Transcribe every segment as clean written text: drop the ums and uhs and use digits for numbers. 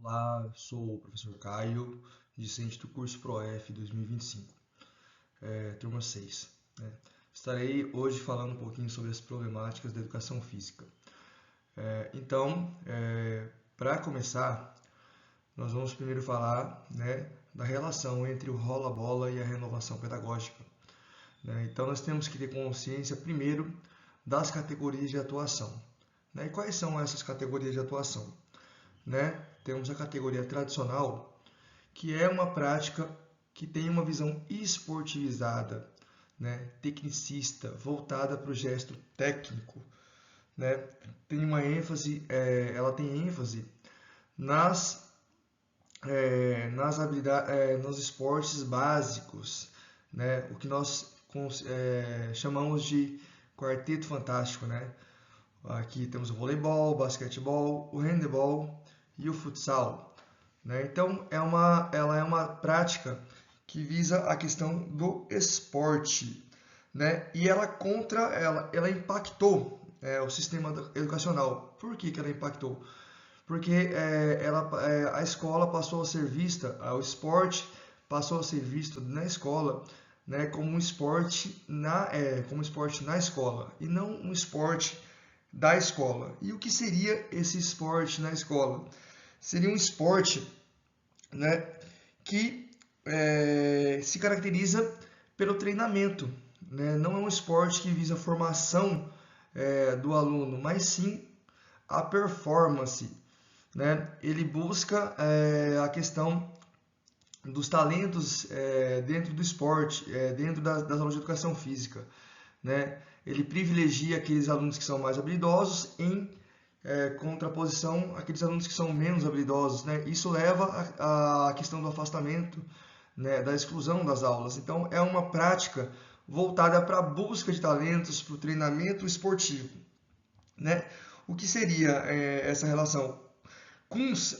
Olá, sou o professor Caio, discente do curso ProF 2025, turma 6. Né? Estarei hoje falando um pouquinho sobre as problemáticas da educação física. Para começar, nós vamos primeiro falar, né, da relação entre o rola-bola e a renovação pedagógica. Né? Então, nós temos que ter consciência, primeiro, das categorias de atuação. Né? E quais são essas categorias de atuação? Né? Temos a categoria tradicional, que é uma prática que tem uma visão esportivizada, né? Tecnicista, voltada para o gesto técnico. Né? Tem uma ênfase, ela tem ênfase nas habilidades, nos esportes básicos, né? O que nós chamamos de quarteto fantástico, né? Aqui temos o voleibol, o basquetebol, o handebol e o futsal. Né? Então, ela é uma prática que visa a questão do esporte. Né? E ela impactou o sistema educacional. Por que ela impactou? Porque a escola passou a ser vista, o esporte passou a ser visto na escola, né, como um esporte como um esporte na escola e não um esporte da escola. E o que seria esse esporte na escola? Seria um esporte, né, que se caracteriza pelo treinamento. Né? Não é um esporte que visa a formação do aluno, mas sim a performance. Né? Ele busca a questão dos talentos dentro do esporte, dentro das aulas de educação física. Né? Ele privilegia aqueles alunos que são mais habilidosos em contraposição àqueles alunos que são menos habilidosos. Né? Isso leva à questão do afastamento, né? Da exclusão das aulas. Então, é uma prática voltada para a busca de talentos, para o treinamento esportivo. Né? O que seria essa relação? Kuntz,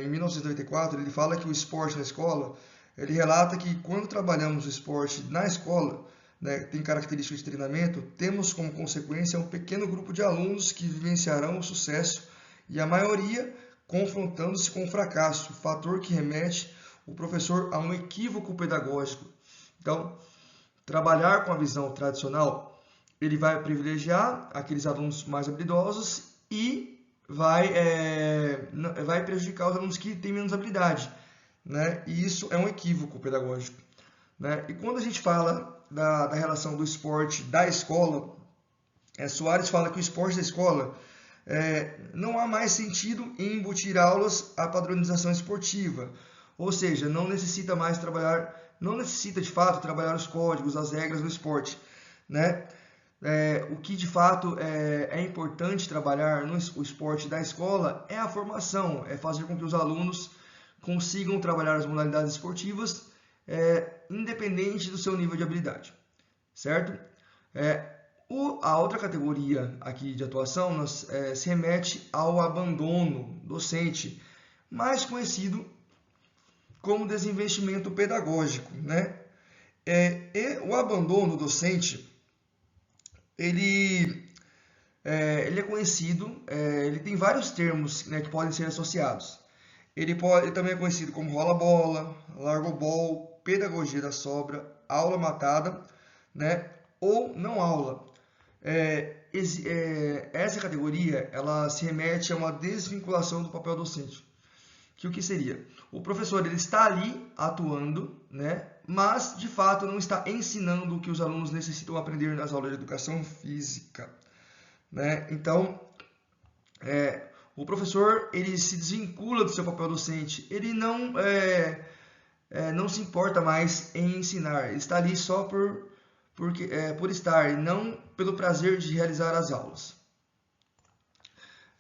em 1994, ele fala que o esporte na escola, ele relata que quando trabalhamos o esporte na escola, né, tem características de treinamento, temos como consequência um pequeno grupo de alunos que vivenciarão o sucesso e a maioria confrontando-se com o fracasso, fator que remete o professor a um equívoco pedagógico. Então, trabalhar com a visão tradicional, ele vai privilegiar aqueles alunos mais habilidosos e vai prejudicar os alunos que têm menos habilidade. Né? E isso é um equívoco pedagógico. Né? E quando a gente fala da relação do esporte da escola, Soares fala que o esporte da escola não há mais sentido em embutir aulas à padronização esportiva, ou seja, não necessita de fato trabalhar os códigos, as regras do esporte. Né? O que de fato é importante trabalhar no esporte da escola é a formação, é fazer com que os alunos consigam trabalhar as modalidades esportivas independente do seu nível de habilidade, certo? A outra categoria aqui de atuação se remete ao abandono docente, mais conhecido como desinvestimento pedagógico, né? E o abandono docente, ele é conhecido, ele tem vários termos, né, que podem ser associados. Ele também é conhecido como rola-bola, largo-bol, pedagogia da sobra, aula matada, né, ou não aula. Essa categoria ela se remete a uma desvinculação do papel docente. Que o que seria? O professor ele está ali atuando, né, mas de fato não está ensinando o que os alunos necessitam aprender nas aulas de educação física. Né? Então, o professor ele se desvincula do seu papel docente, ele não se importa mais em ensinar, ele está ali só por estar, e não pelo prazer de realizar as aulas.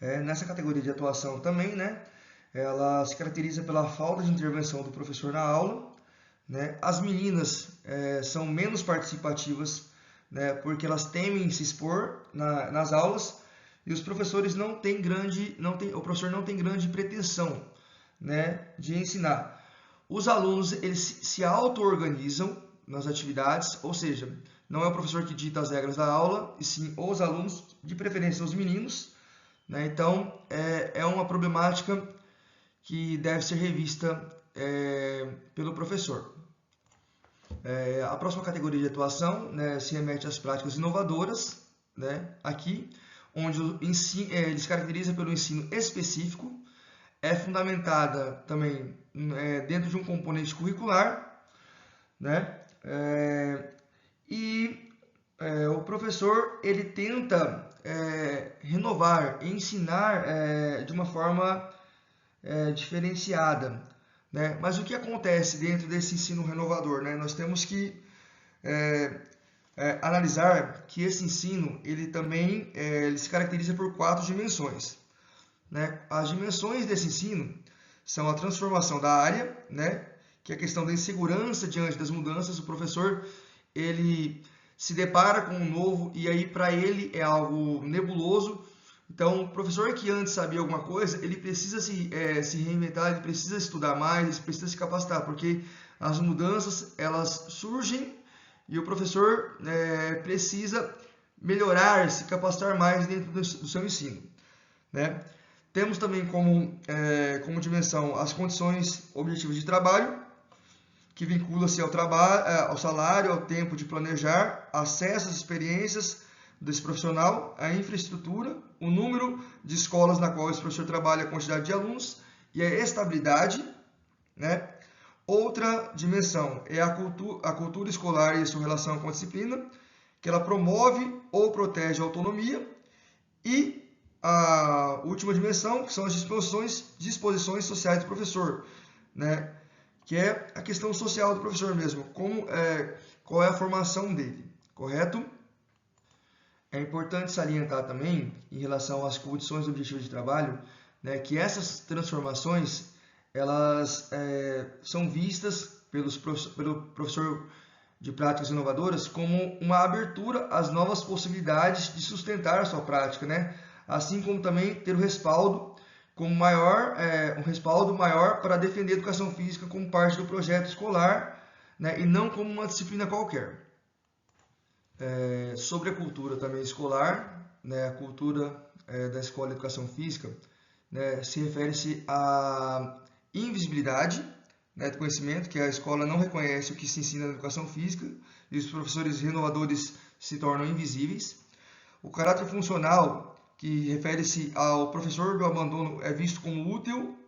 Nessa categoria de atuação também, né, ela se caracteriza pela falta de intervenção do professor na aula. Né? As meninas são menos participativas, né, porque elas temem se expor nas aulas, e os professores o professor não tem grande pretensão, né, de ensinar. Os alunos eles se auto-organizam nas atividades, ou seja, não é o professor que dita as regras da aula, e sim os alunos, de preferência os meninos. Né? Então, é uma problemática que deve ser revista pelo professor. A próxima categoria de atuação, né, se remete às práticas inovadoras, né, aqui, onde ele se caracteriza pelo ensino específico, é fundamentada também dentro de um componente curricular, né, o professor ele tenta renovar, ensinar de uma forma diferenciada, né? Mas o que acontece dentro desse ensino renovador, né? Nós temos que analisar que esse ensino ele também ele se caracteriza por 4 dimensões, né? As dimensões desse ensino são a transformação da área, né? Que é a questão da insegurança diante das mudanças. O professor ele se depara com um novo e aí para ele é algo nebuloso. Então, o professor que antes sabia alguma coisa, ele precisa se reinventar, ele precisa estudar mais, ele precisa se capacitar, porque as mudanças elas surgem e o professor precisa melhorar, se capacitar mais dentro do seu ensino, né? Temos também como dimensão as condições objetivas de trabalho, que vincula-se ao salário, ao tempo de planejar, acesso às experiências desse profissional, a infraestrutura, o número de escolas na qual esse professor trabalha, a quantidade de alunos e a estabilidade, né? Outra dimensão é a cultura escolar e a sua relação com a disciplina, que ela promove ou protege a autonomia. E a última dimensão, que são as disposições sociais do professor, né? Que é a questão social do professor mesmo, qual é a formação dele, correto? É importante salientar também, em relação às condições objetivas de trabalho, né, que essas transformações elas são vistas pelo professor de práticas inovadoras como uma abertura às novas possibilidades de sustentar a sua prática, né? Assim como também ter o respaldo como um respaldo maior para defender a educação física como parte do projeto escolar, né, e não como uma disciplina qualquer. Sobre a cultura também escolar, né, a cultura da escola de educação física, né, se refere-se à invisibilidade, né, do conhecimento, que a escola não reconhece o que se ensina na educação física e os professores renovadores se tornam invisíveis. O caráter funcional, que refere-se ao professor do abandono, é visto como útil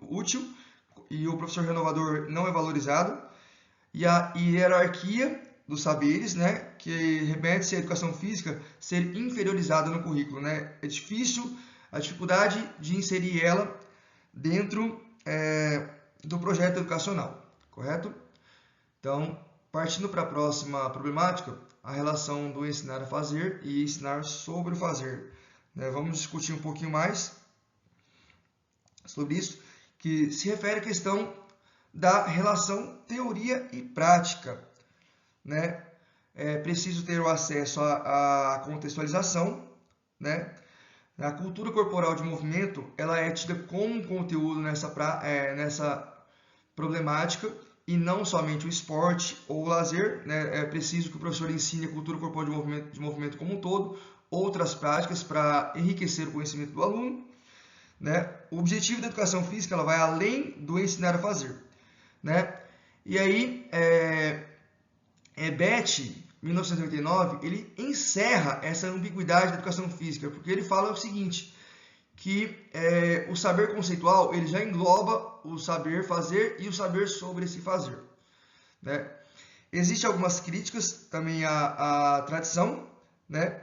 e o professor renovador não é valorizado. E a hierarquia dos saberes, né, que remete-se à educação física ser inferiorizada no currículo, né? É difícil a dificuldade de inserir ela dentro do projeto educacional, correto? Então, partindo para a próxima problemática, a relação do ensinar a fazer e ensinar sobre o fazer, né? Vamos discutir um pouquinho mais sobre isso, que se refere à questão da relação teoria e prática, né? É preciso ter o acesso à contextualização, né? A cultura corporal de movimento ela é tida como um conteúdo nessa problemática e não somente o esporte ou o lazer, né? É preciso que o professor ensine a cultura corporal de movimento como um todo, outras práticas para enriquecer o conhecimento do aluno, né? O objetivo da educação física ela vai além do ensinar a fazer, né? E aí, Betti, 1989, ele encerra essa ambiguidade da educação física, porque ele fala o seguinte, que o saber conceitual ele já engloba o saber fazer e o saber sobre esse fazer, né? Existem algumas críticas também à tradição, né?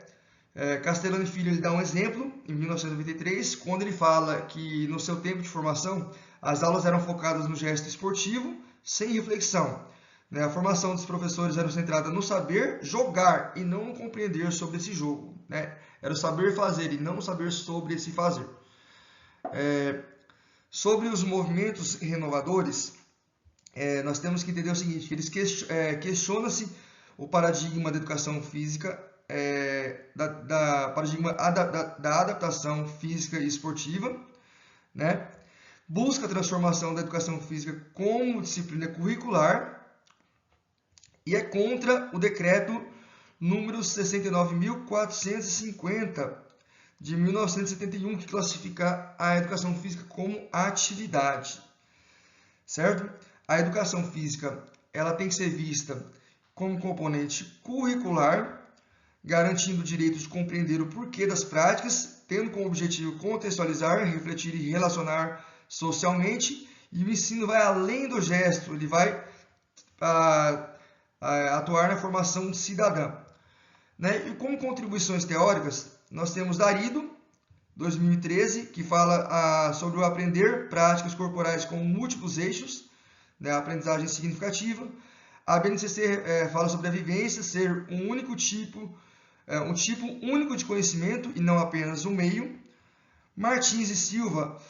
Castellano e Filho ele dá um exemplo, em 1993, quando ele fala que no seu tempo de formação as aulas eram focadas no gesto esportivo, sem reflexão. A formação dos professores era centrada no saber jogar e não no compreender sobre esse jogo, né? Era o saber fazer e não o saber sobre esse fazer. Sobre os movimentos renovadores, nós temos que entender o seguinte, que eles questiona-se o paradigma da educação física, paradigma da adaptação física e esportiva, né? Busca a transformação da educação física como disciplina curricular e é contra o decreto número 69.450 de 1971, que classifica a educação física como atividade, certo? A educação física, ela tem que ser vista como componente curricular, garantindo o direito de compreender o porquê das práticas, tendo como objetivo contextualizar, refletir e relacionar socialmente, e o ensino vai além do gesto, ele vai atuar na formação cidadã. Né? E como contribuições teóricas, nós temos Darido, 2013, que fala sobre o aprender práticas corporais com múltiplos eixos, né? A aprendizagem significativa. A BNCC fala sobre a vivência ser um tipo único de conhecimento e não apenas um meio. Martins e Silva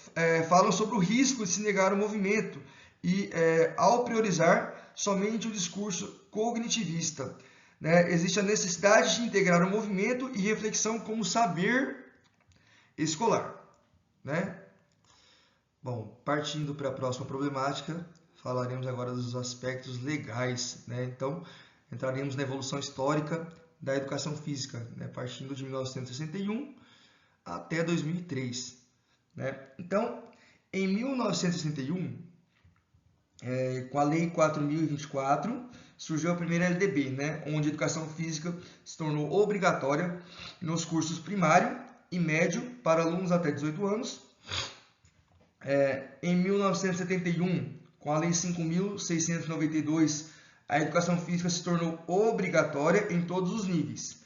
falam sobre o risco de se negar o movimento e, ao priorizar somente o discurso cognitivista, né, existe a necessidade de integrar o movimento e reflexão como saber escolar. Né? Bom, partindo para a próxima problemática, falaremos agora dos aspectos legais. Né? Então, entraremos na evolução histórica da educação física, né? Partindo de 1961 até 2003. Né? Então, em 1961, com a Lei 4.024, surgiu a primeira LDB, né? Onde a educação física se tornou obrigatória nos cursos primário e médio para alunos até 18 anos. Em 1971, com a Lei 5.692, a educação física se tornou obrigatória em todos os níveis.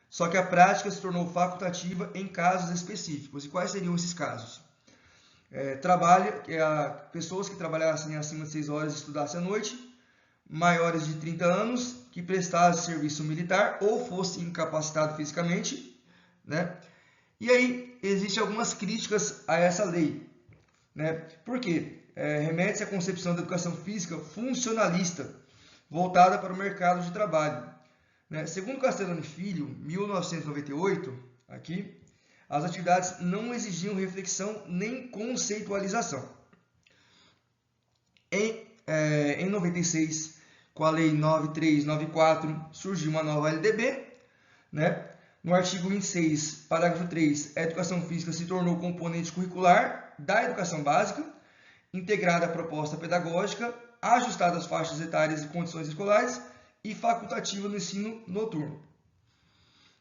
Só que a prática se tornou facultativa em casos específicos. E quais seriam esses casos? Pessoas que trabalhassem acima de 6 horas e estudassem à noite, maiores de 30 anos, que prestassem serviço militar ou fossem incapacitados fisicamente. Né? E aí, existem algumas críticas a essa lei. Né? Por quê? Remete-se à concepção da educação física funcionalista, voltada para o mercado de trabalho. Né? Segundo Castellano Filho, 1998, aqui, as atividades não exigiam reflexão nem conceitualização. Em 96, com a Lei 9394, surgiu uma nova LDB. Né? No artigo 26, parágrafo 3, a educação física se tornou componente curricular da educação básica, integrada à proposta pedagógica, ajustada às faixas etárias e condições escolares e facultativa no ensino noturno.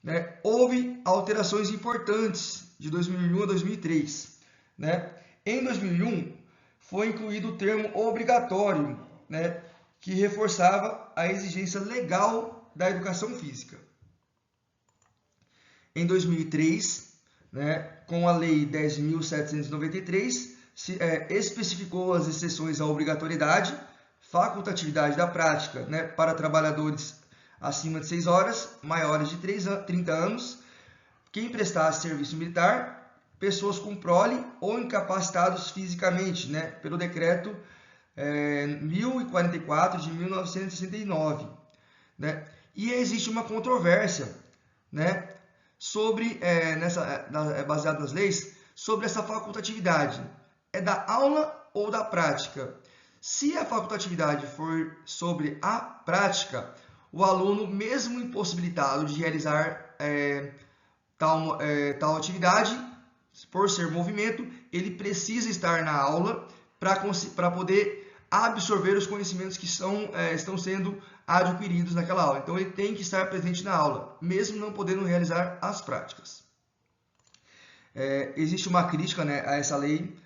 Né? Houve alterações importantes de 2001 a 2003. Né? Em 2001, foi incluído o termo obrigatório, né? Que reforçava a exigência legal da educação física. Em 2003, né, com a Lei 10.793, especificou as exceções à obrigatoriedade, facultatividade da prática, né, para trabalhadores acima de 6 horas, maiores de 30 anos, quem prestasse serviço militar, pessoas com prole ou incapacitados fisicamente, né, pelo decreto 1044 de 1969. Né? E existe uma controvérsia, né, sobre, baseado nas leis, sobre essa facultatividade. É da aula ou da prática? Se a facultatividade for sobre a prática, o aluno, mesmo impossibilitado de realizar tal atividade, por ser movimento, ele precisa estar na aula para poder absorver os conhecimentos que estão sendo adquiridos naquela aula. Então, ele tem que estar presente na aula, mesmo não podendo realizar as práticas. Existe uma crítica, né, a essa lei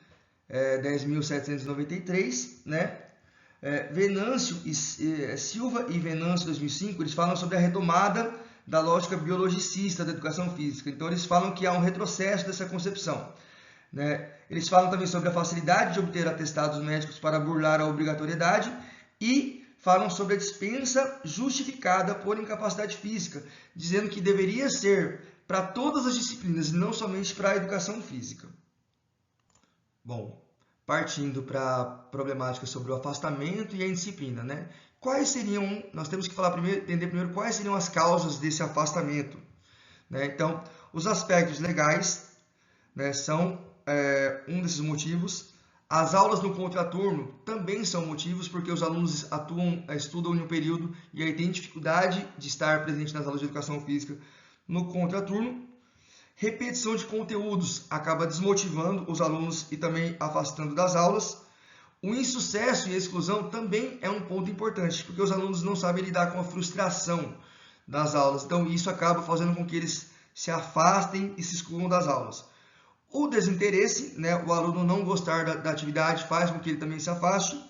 10.793, né? Venâncio Silva e Venâncio 2005, eles falam sobre a retomada da lógica biologicista da educação física. Então, eles falam que há um retrocesso dessa concepção. Né? Eles falam também sobre a facilidade de obter atestados médicos para burlar a obrigatoriedade e falam sobre a dispensa justificada por incapacidade física, dizendo que deveria ser para todas as disciplinas, não somente para a educação física. Bom, partindo para a problemática sobre o afastamento e a indisciplina, né? Nós temos que entender primeiro quais seriam as causas desse afastamento. Né? Então, os aspectos legais, né, são um desses motivos. As aulas no contraturno também são motivos, porque os alunos estudam em um período e aí tem dificuldade de estar presente nas aulas de educação física no contraturno. Repetição de conteúdos acaba desmotivando os alunos e também afastando das aulas. O insucesso e a exclusão também é um ponto importante, porque os alunos não sabem lidar com a frustração das aulas. Então, isso acaba fazendo com que eles se afastem e se excluam das aulas. O desinteresse, né, o aluno não gostar da atividade, faz com que ele também se afaste.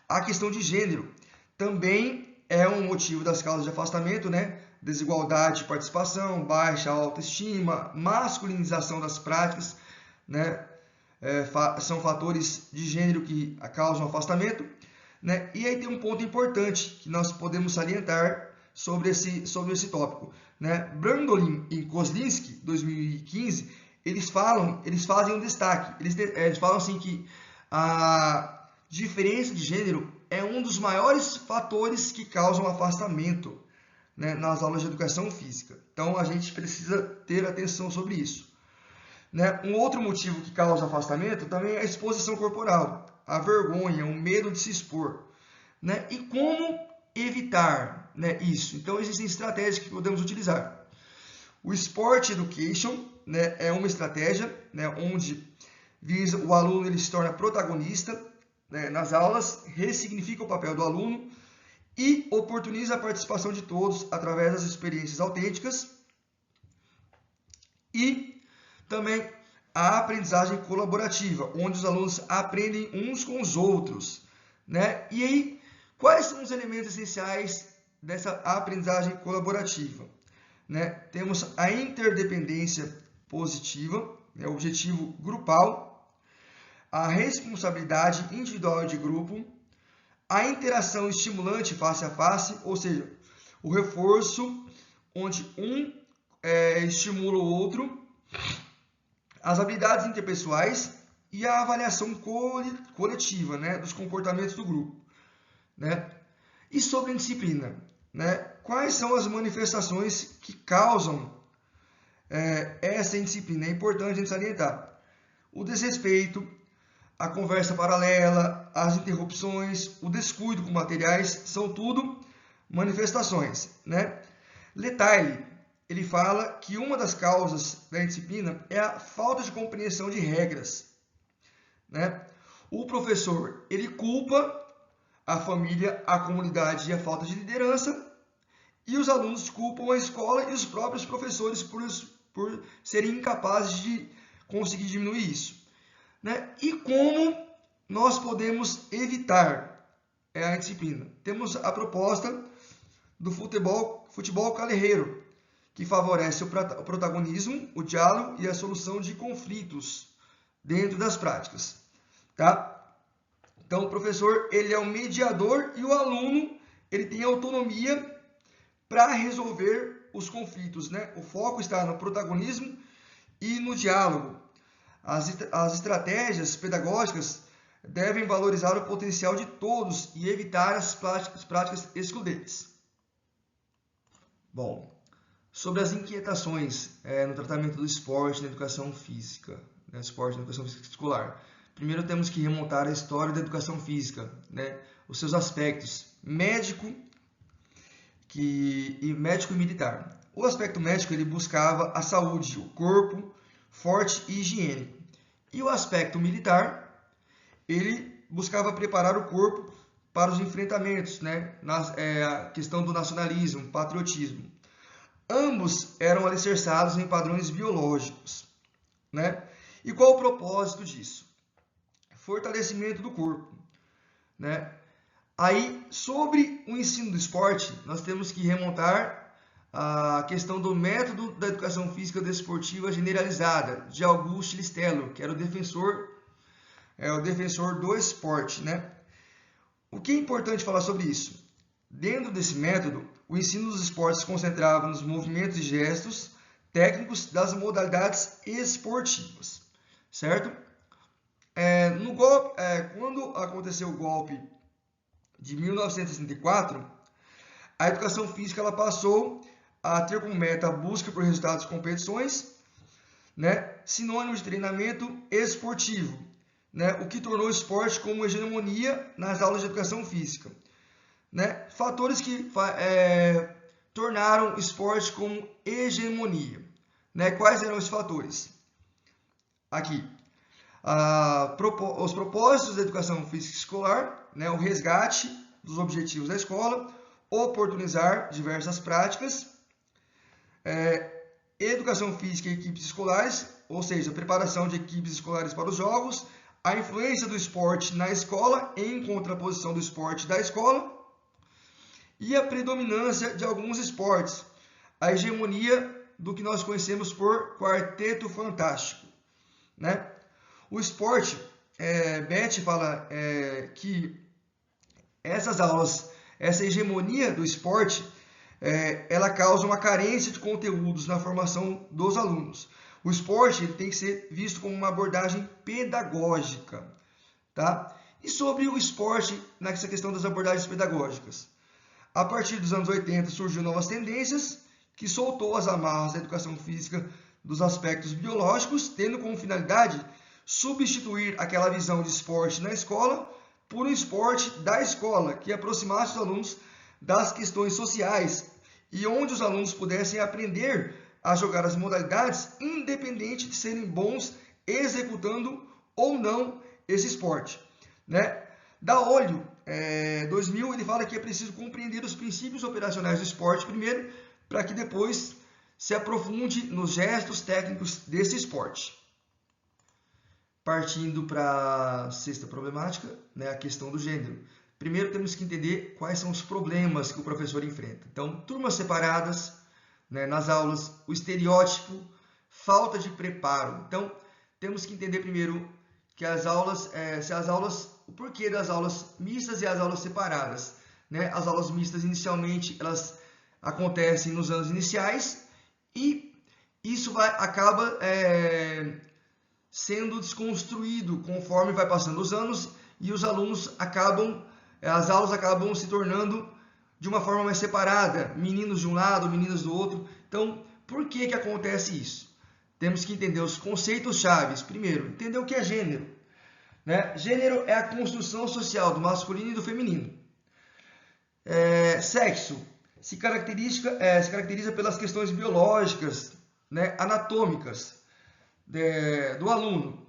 A questão de gênero também é um motivo das causas de afastamento, né? Desigualdade de participação, baixa autoestima, masculinização das práticas, né? São fatores de gênero que causam afastamento, né? E aí tem um ponto importante que nós podemos salientar sobre esse tópico, né? Brandolin e Kozlinski, 2015, eles fazem um destaque. Eles falam assim que a diferença de gênero é um dos maiores fatores que causam afastamento, né, nas aulas de educação física. Então, a gente precisa ter atenção sobre isso. Né? Um outro motivo que causa afastamento também é a exposição corporal, a vergonha, o medo de se expor. Né? E como evitar, né, isso? Então, existem estratégias que podemos utilizar. O Sport Education, né, é uma estratégia, né, onde visa o aluno ele se torna protagonista, né, nas aulas, ressignifica o papel do aluno e oportuniza a participação de todos através das experiências autênticas. E também a aprendizagem colaborativa, onde os alunos aprendem uns com os outros. Né? E aí, quais são os elementos essenciais dessa aprendizagem colaborativa? Né? Temos a interdependência positiva, né? O objetivo grupal, a responsabilidade individual e de grupo, a interação estimulante face a face, ou seja, o reforço onde um estimula o outro, as habilidades interpessoais e a avaliação coletiva, né, dos comportamentos do grupo. Né? E sobre a disciplina, né? Quais são as manifestações que causam essa indisciplina? É importante a gente salientar. O desrespeito, a conversa paralela, as interrupções, o descuido com materiais, são tudo manifestações. Né? Letaille, ele fala que uma das causas da indisciplina é a falta de compreensão de regras. Né? O professor, ele culpa a família, a comunidade e a falta de liderança, e os alunos culpam a escola e os próprios professores por serem incapazes de conseguir diminuir isso. Né? E como nós podemos evitar a indisciplina? Temos a proposta do futebol carreiro, que favorece o protagonismo, o diálogo e a solução de conflitos dentro das práticas. Tá? Então, o professor ele é o mediador e o aluno ele tem autonomia para resolver os conflitos. Né? O foco está no protagonismo e no diálogo. As estratégias pedagógicas devem valorizar o potencial de todos e evitar as práticas excludentes. Bom, sobre as inquietações no tratamento do esporte na educação física, né? Esporte na educação física escolar. Primeiro temos que remontar a história da educação física, né? Os seus aspectos médico e militar. O aspecto médico ele buscava a saúde, o corpo forte e higiênico. E o aspecto militar, ele buscava preparar o corpo para os enfrentamentos, né? A questão do nacionalismo, patriotismo. Ambos eram alicerçados em padrões biológicos. Né? E qual o propósito disso? Fortalecimento do corpo. Né? Aí, sobre o ensino do esporte, nós temos que remontar a questão do método da educação física desportiva generalizada, de Auguste Listello, que era o defensor do esporte. Né? O que é importante falar sobre isso? Dentro desse método, o ensino dos esportes se concentrava nos movimentos e gestos técnicos das modalidades esportivas. Certo? Quando aconteceu o golpe de 1964, a educação física ela passou a ter como meta a busca por resultados de competições, né, sinônimo de treinamento esportivo, né, o que tornou o esporte como hegemonia nas aulas de educação física. Né, fatores que tornaram o esporte como hegemonia. Né, quais eram os fatores? Aqui. os propósitos da educação física escolar, né, o resgate dos objetivos da escola, oportunizar diversas práticas, educação física em equipes escolares, ou seja, preparação de equipes escolares para os jogos, a influência do esporte na escola em contraposição do esporte da escola e a predominância de alguns esportes, a hegemonia do que nós conhecemos por quarteto fantástico, né? O esporte, Beth fala que essas aulas, essa hegemonia do esporte, ela causa uma carência de conteúdos na formação dos alunos. O esporte ele tem que ser visto como uma abordagem pedagógica, tá? E sobre o esporte, nessa questão das abordagens pedagógicas. A partir dos anos 80 surgiu novas tendências que soltou as amarras da educação física dos aspectos biológicos, tendo como finalidade substituir aquela visão de esporte na escola por um esporte da escola, que aproximasse os alunos das questões sociais e onde os alunos pudessem aprender a jogar as modalidades independente de serem bons executando ou não esse esporte, né? Da Olho, 2000, ele fala que é preciso compreender os princípios operacionais do esporte primeiro, para que depois se aprofunde nos gestos técnicos desse esporte. Partindo para a sexta problemática, né, a questão do gênero. Primeiro temos que entender quais são os problemas que o professor enfrenta. Então, turmas separadas, né, nas aulas, o estereótipo, falta de preparo. Então, temos que entender primeiro que as aulas, o porquê das aulas mistas e as aulas separadas, né? As aulas mistas, inicialmente, elas acontecem nos anos iniciais e isso acaba sendo desconstruído conforme vai passando os anos e os alunos as aulas acabam se tornando de uma forma mais separada, meninos de um lado, meninas do outro. Então, por que acontece isso? Temos que entender os conceitos chaves. Primeiro, entender o que é gênero, né? Gênero é a construção social do masculino e do feminino. Sexo se caracteriza pelas questões biológicas, né, anatômicas do aluno.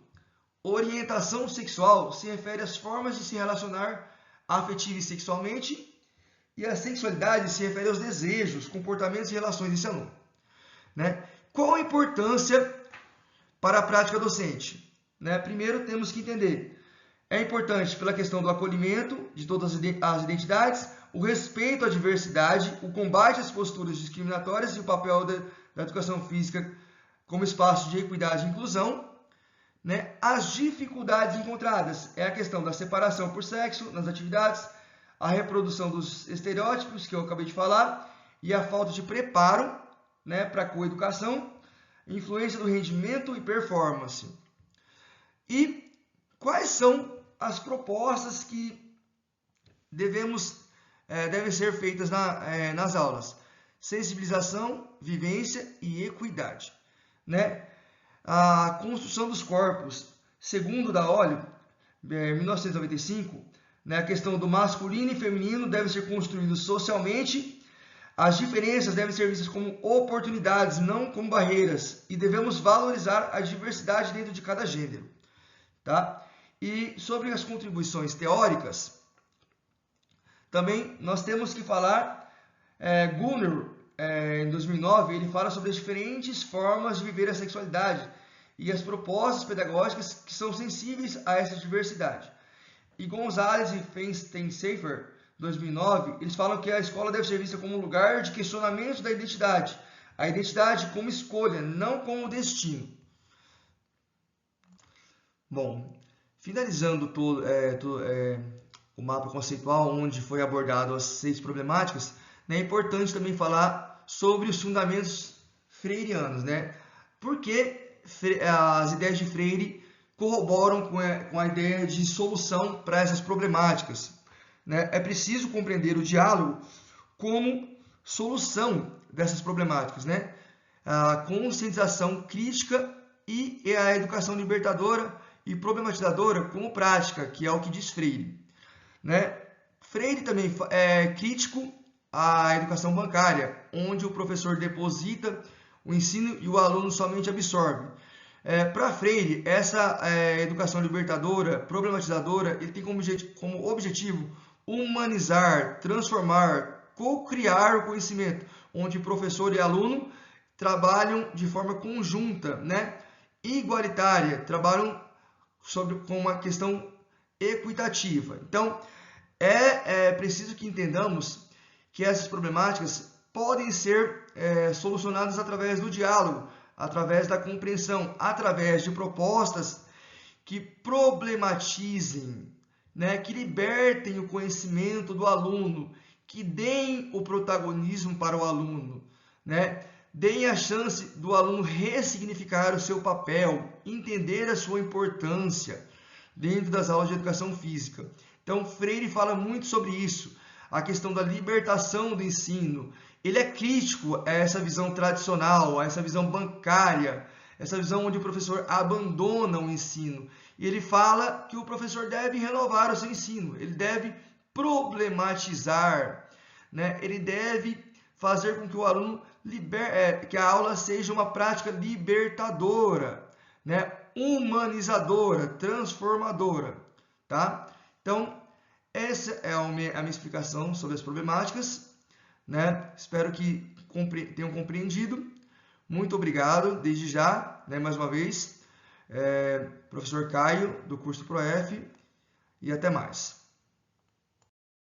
Orientação sexual se refere às formas de se relacionar afetiva e sexualmente, e a sexualidade se refere aos desejos, comportamentos e relações desse aluno, né? Qual a importância para a prática docente? Né? Primeiro, temos que entender. É importante pela questão do acolhimento de todas as identidades, o respeito à diversidade, o combate às posturas discriminatórias e o papel da educação física como espaço de equidade e inclusão, né? As dificuldades encontradas é a questão da separação por sexo nas atividades, a reprodução dos estereótipos que eu acabei de falar e a falta de preparo, né, para a coeducação, influência do rendimento e performance. E quais são as propostas que devem ser feitas nas aulas? Sensibilização, vivência e equidade, né? A construção dos corpos, segundo da Olho, 1995, né, a questão do masculino e feminino deve ser construído socialmente. As diferenças devem ser vistas como oportunidades, não como barreiras, e devemos valorizar a diversidade dentro de cada gênero, tá? E sobre as contribuições teóricas, também nós temos que falar, Gunner, em 2009, ele fala sobre as diferentes formas de viver a sexualidade e as propostas pedagógicas que são sensíveis a essa diversidade. E Gonzalez e Feinstein-Schaeffer, 2009, eles falam que a escola deve ser vista como um lugar de questionamento da identidade. A identidade como escolha, não como destino. Bom, finalizando todo o mapa conceitual, onde foi abordado as 6 problemáticas, né, é importante também falar sobre os fundamentos freirianos, né? Porque as ideias de Freire corroboram com a ideia de solução para essas problemáticas, né? É preciso compreender o diálogo como solução dessas problemáticas, né? A conscientização crítica e a educação libertadora e problematizadora como prática, que é o que diz Freire, né? Freire também é crítico à educação bancária, onde o professor deposita o ensino e o aluno somente absorve. Para Freire, essa educação libertadora, problematizadora, ele tem como objetivo humanizar, transformar, co-criar o conhecimento, onde professor e aluno trabalham de forma conjunta, né? Igualitária, trabalham com uma questão equitativa. Então, é preciso que entendamos que essas problemáticas podem ser solucionadas através do diálogo, através da compreensão, através de propostas que problematizem, né, que libertem o conhecimento do aluno, que deem o protagonismo para o aluno, né? Deem a chance do aluno ressignificar o seu papel, entender a sua importância dentro das aulas de educação física. Então, Freire fala muito sobre isso, a questão da libertação do ensino. Ele é crítico a essa visão tradicional, a essa visão bancária, essa visão onde o professor abandona o ensino. E ele fala que o professor deve renovar o seu ensino, ele deve problematizar, né? Ele deve fazer com que o aluno que a aula seja uma prática libertadora, né? Humanizadora, transformadora, tá? Então, essa é a minha explicação sobre as problemáticas, né? Espero que tenham compreendido. Muito obrigado, desde já, né? Mais uma vez, professor Caio, do curso ProF, e até mais.